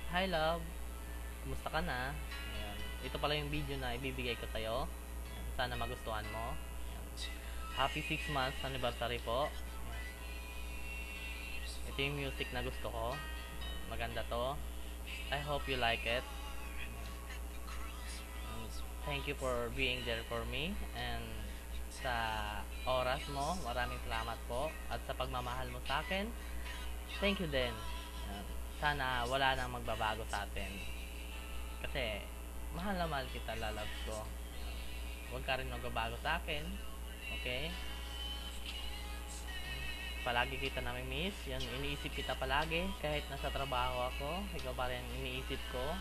Hi love, kumusta ka na? Ayan. Ito pala yung video na ibibigay ko sa'yo. Ayan. Sana magustuhan mo. Ayan. Happy 6 months anniversary po. Ito yung music na gusto ko. Maganda to. I hope you like it. And thank you for being there for me. And sa oras mo, maraming salamat po. At sa pagmamahal mo sa akin, thank you din. Ayan. Sana wala nang magbabago sa atin. Kasi mahal na mahal kita, lalabs ko. Huwag ka rin magbabago sa akin. Okay? Palagi kita nami-miss. Yan, iniisip kita palagi. Kahit nasa trabaho ako, ikaw pa rin iniisip ko.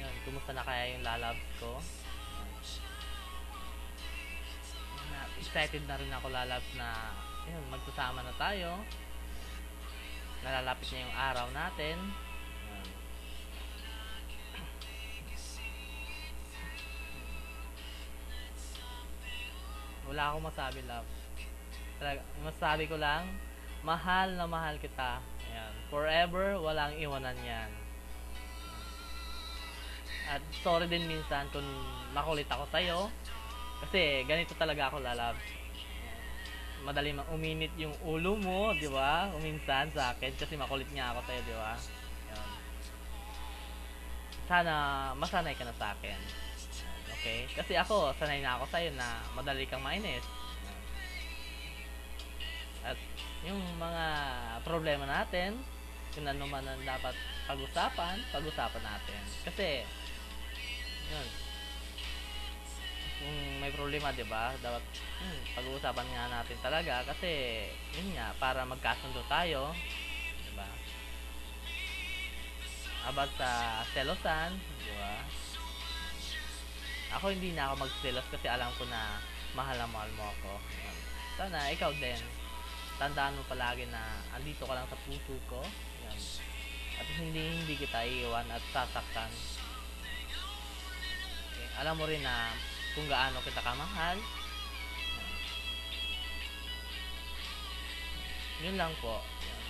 Yan, kumusta na kaya yung lalabs ko? Yan, excited na rin ako, lalabs, na yan, magsasama na tayo. Nalalapit na yung araw natin. Yan. Wala akong masabi, love. Talaga, masabi ko lang, mahal na mahal kita. Ayan. Forever, walang iwanan yan. At sorry din minsan kung makulit ako sa'yo. Kasi ganito talaga ako, lalab. Madali uminit yung ulo mo, di ba? Minsan sa akin kasi makulit nga ako sa'yo, di ba? Ayan. Sana masanay ka na sa akin. Okay? Kasi ako, sanay na ako sa'yo na madali kang mainis. At yung mga problema natin, kung ano man ang dapat pag-usapan natin. Kasi, yun, kung may problema, di ba, dapat pag-uusapan nga natin talaga. Kasi, yun nga, para magkasundo tayo, di ba? About sa selosan, di ba? Ako hindi na ako magselos kasi alam ko na mahal na mahal mo ako. Yan. Sana ikaw din. Tandaan mo palagi na andito ka lang sa puso ko. Yan. At hindi kita iiwan at sasaktan. Okay. Alam mo rin na kung gaano kita kamahal. Yan. Yun lang po. Yan.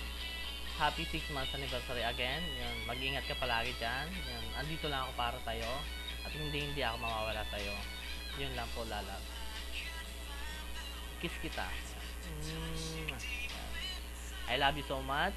Happy 6 months anniversary again. Yan. Mag-ingat ka palagi dyan. Yan. Andito lang ako para tayo. At hindi ako mawawala sa'yo. Yun lang po, lalab. Kiss kita. I love you so much.